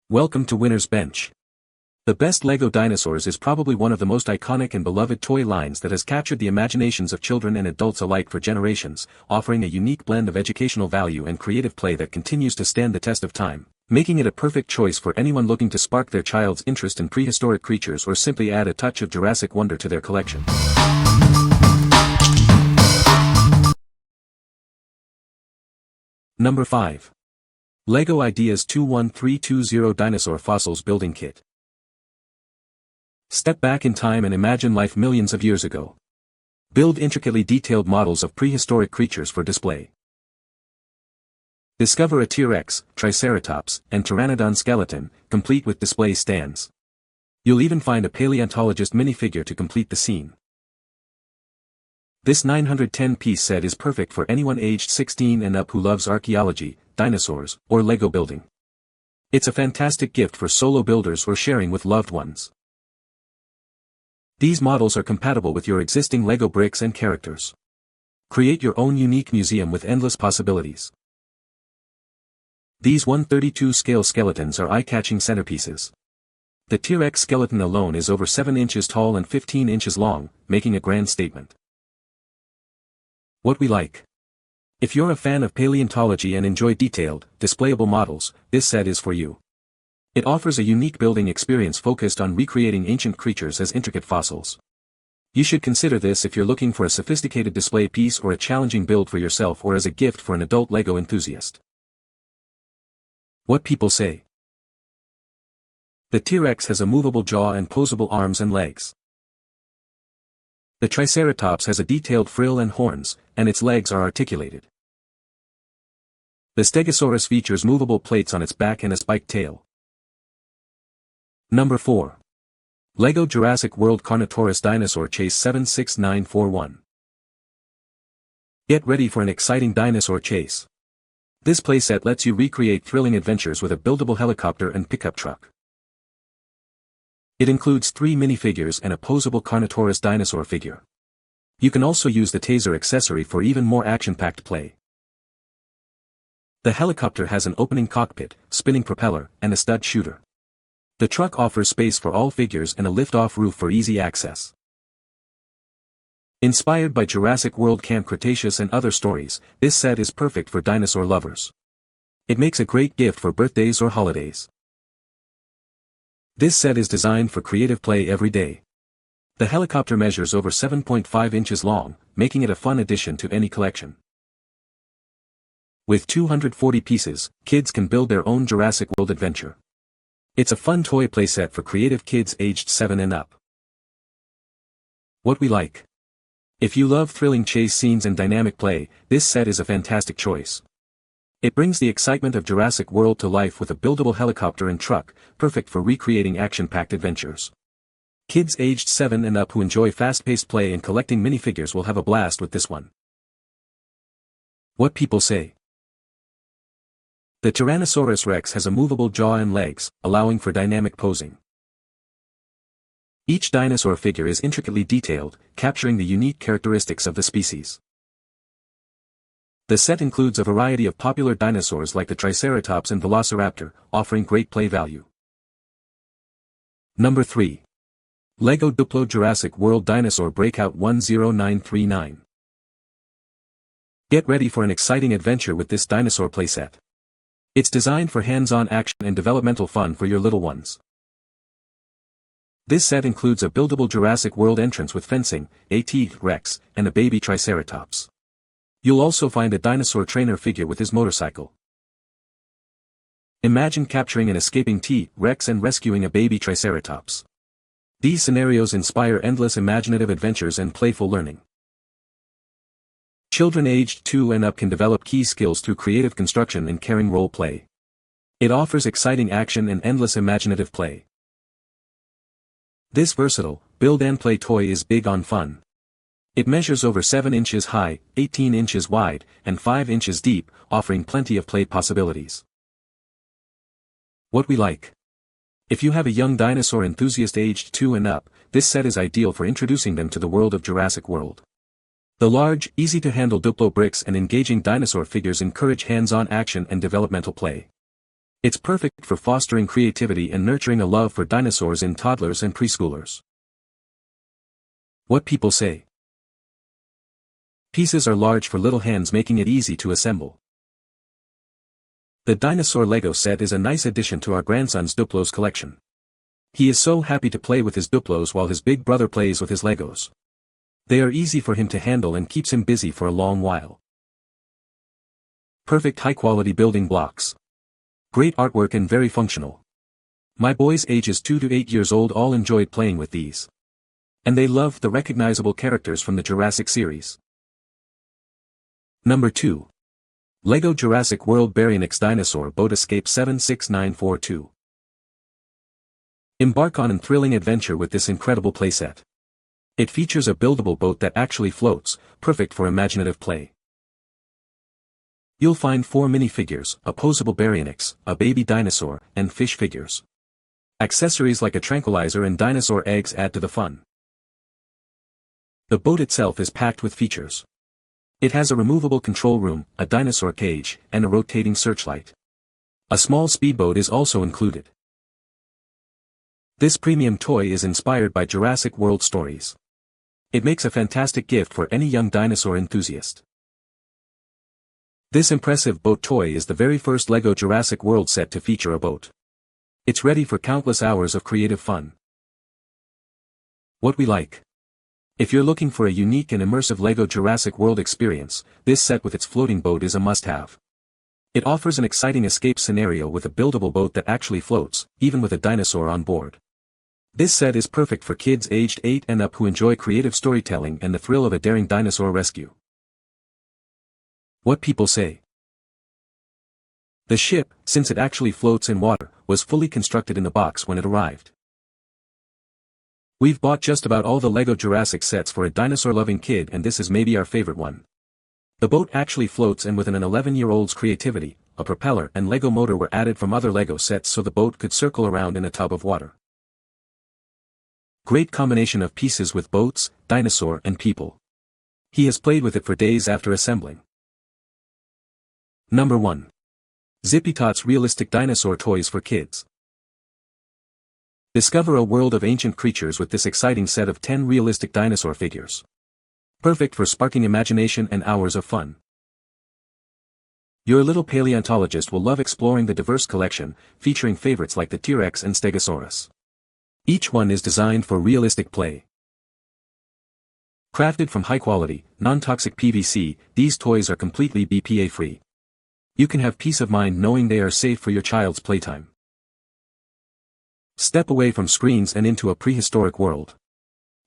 Welcome to Winner's Bench. The best LEGO Dinosaurs is probably one of the most iconic and beloved toy lines that has captured the imaginations of children and adults alike for generations, offering a unique blend of educational value and creative play that continues to stand the test of time, making it a perfect choice for anyone looking to spark their child's interest in prehistoric creatures or simply add a touch of Jurassic wonder to their collection. Number 5. LEGO Ideas 21320 Dinosaur Fossils Building Kit. Step back in time and imagine life millions of years ago. Build intricately detailed models of prehistoric creatures for display. Discover a T-Rex, Triceratops, and Pteranodon skeleton, complete with display stands. You'll even find a paleontologist minifigure to complete the scene. This 910-piece set is perfect for anyone aged 16 and up who loves archaeology, dinosaurs, or LEGO building. It's a fantastic gift for solo builders or sharing with loved ones. These models are compatible with your existing LEGO bricks and characters. Create your own unique museum with endless possibilities. These 1/32 scale skeletons are eye-catching centerpieces. The T-Rex skeleton alone is over 7 inches tall and 15 inches long, making a grand statement. What we like. If you're a fan of paleontology and enjoy detailed, displayable models, this set is for you. It offers a unique building experience focused on recreating ancient creatures as intricate fossils. You should consider this if you're looking for a sophisticated display piece or a challenging build for yourself or as a gift for an adult LEGO enthusiast. What people say. The T-Rex has a movable jaw and posable arms and legs. The Triceratops has a detailed frill and horns, and its legs are articulated. The Stegosaurus features movable plates on its back and a spiked tail. Number 4. LEGO Jurassic World Carnotaurus Dinosaur Chase 76941. Get ready for an exciting dinosaur chase. This playset lets you recreate thrilling adventures with a buildable helicopter and pickup truck. It includes 3 minifigures and a posable Carnotaurus dinosaur figure. You can also use the taser accessory for even more action-packed play. The helicopter has an opening cockpit, spinning propeller, and a stud shooter. The truck offers space for all figures and a lift-off roof for easy access. Inspired by Jurassic World Camp Cretaceous and other stories, this set is perfect for dinosaur lovers. It makes a great gift for birthdays or holidays. This set is designed for creative play every day. The helicopter measures over 7.5 inches long, making it a fun addition to any collection. With 240 pieces, kids can build their own Jurassic World adventure. It's a fun toy playset for creative kids aged 7 and up. What we like. If you love thrilling chase scenes and dynamic play, this set is a fantastic choice. It brings the excitement of Jurassic World to life with a buildable helicopter and truck, perfect for recreating action-packed adventures. Kids aged 7 and up who enjoy fast-paced play and collecting minifigures will have a blast with this one. What people say. The Tyrannosaurus Rex has a movable jaw and legs, allowing for dynamic posing. Each dinosaur figure is intricately detailed, capturing the unique characteristics of the species. The set includes a variety of popular dinosaurs like the Triceratops and Velociraptor, offering great play value. Number 3. LEGO DUPLO Jurassic World Dinosaur Breakout 10939. Get ready for an exciting adventure with this dinosaur playset. It's designed for hands-on action and developmental fun for your little ones. This set includes a buildable Jurassic World entrance with fencing, a T-Rex, and a baby Triceratops. You'll also find a dinosaur trainer figure with his motorcycle. Imagine capturing an escaping T-Rex and rescuing a baby Triceratops. These scenarios inspire endless imaginative adventures and playful learning. Children aged 2 and up can develop key skills through creative construction and caring role play. It offers exciting action and endless imaginative play. This versatile, build-and-play toy is big on fun. It measures over 7 inches high, 18 inches wide, and 5 inches deep, offering plenty of play possibilities. What we like. If you have a young dinosaur enthusiast aged 2 and up, this set is ideal for introducing them to the world of Jurassic World. The large, easy-to-handle DUPLO bricks and engaging dinosaur figures encourage hands-on action and developmental play. It's perfect for fostering creativity and nurturing a love for dinosaurs in toddlers and preschoolers. What people say. Pieces are large for little hands, making it easy to assemble. The Dinosaur LEGO set is a nice addition to our grandson's DUPLO's collection. He is so happy to play with his DUPLOs while his big brother plays with his LEGOs. They are easy for him to handle and keeps him busy for a long while. Perfect high-quality building blocks. Great artwork and very functional. My boys ages 2 to 8 years old all enjoyed playing with these. And they loved the recognizable characters from the Jurassic series. Number 2. LEGO Jurassic World Baryonyx Dinosaur Boat Escape 76942. Embark on a thrilling adventure with this incredible playset. It features a buildable boat that actually floats, perfect for imaginative play. You'll find 4 minifigures, a posable Baryonyx, a baby dinosaur, and fish figures. Accessories like a tranquilizer and dinosaur eggs add to the fun. The boat itself is packed with features. It has a removable control room, a dinosaur cage, and a rotating searchlight. A small speedboat is also included. This premium toy is inspired by Jurassic World stories. It makes a fantastic gift for any young dinosaur enthusiast. This impressive boat toy is the very first LEGO Jurassic World set to feature a boat. It's ready for countless hours of creative fun. What we like. If you're looking for a unique and immersive LEGO Jurassic World experience, this set with its floating boat is a must-have. It offers an exciting escape scenario with a buildable boat that actually floats, even with a dinosaur on board. This set is perfect for kids aged 8 and up who enjoy creative storytelling and the thrill of a daring dinosaur rescue. What people say. The ship, since it actually floats in water, was fully constructed in the box when it arrived. We've bought just about all the LEGO Jurassic sets for a dinosaur-loving kid, and this is maybe our favorite one. The boat actually floats, and with an 11-year-old's creativity, a propeller and LEGO motor were added from other LEGO sets so the boat could circle around in a tub of water. Great combination of pieces with boats, dinosaur and people. He has played with it for days after assembling. Number 1. Zippytots Realistic Dinosaur Toys for Kids. Discover a world of ancient creatures with this exciting set of 10 realistic dinosaur figures. Perfect for sparking imagination and hours of fun. Your little paleontologist will love exploring the diverse collection, featuring favorites like the T-Rex and Stegosaurus. Each one is designed for realistic play. Crafted from high-quality, non-toxic PVC, these toys are completely BPA-free. You can have peace of mind knowing they are safe for your child's playtime. Step away from screens and into a prehistoric world.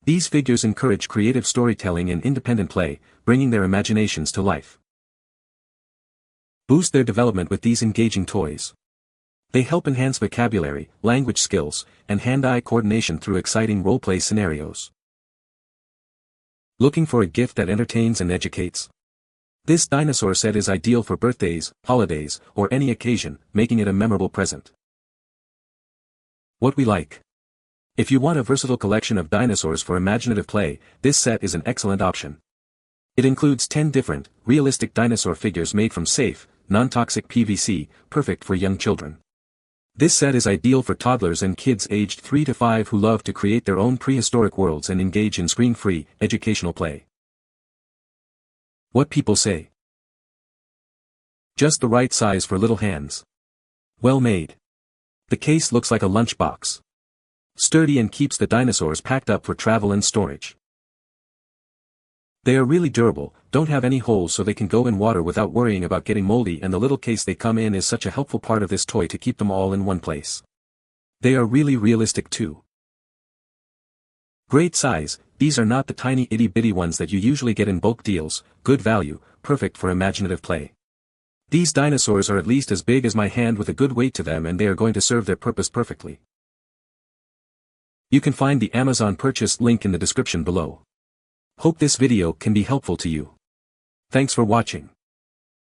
These figures encourage creative storytelling and independent play, bringing their imaginations to life. Boost their development with these engaging toys. They help enhance vocabulary, language skills, and hand-eye coordination through exciting role-play scenarios. Looking for a gift that entertains and educates? This dinosaur set is ideal for birthdays, holidays, or any occasion, making it a memorable present. What we like. If you want a versatile collection of dinosaurs for imaginative play, this set is an excellent option. It includes 10 different, realistic dinosaur figures made from safe, non-toxic PVC, perfect for young children. This set is ideal for toddlers and kids aged 3 to 5 who love to create their own prehistoric worlds and engage in screen-free, educational play. What people say. Just the right size for little hands. Well made. The case looks like a lunchbox. Sturdy and keeps the dinosaurs packed up for travel and storage. They are really durable, don't have any holes so they can go in water without worrying about getting moldy, and the little case they come in is such a helpful part of this toy to keep them all in one place. They are really realistic too. Great size, these are not the tiny itty-bitty ones that you usually get in bulk deals, good value, perfect for imaginative play. These dinosaurs are at least as big as my hand with a good weight to them, and they are going to serve their purpose perfectly. You can find the Amazon purchase link in the description below. Hope this video can be helpful to you. Thanks for watching.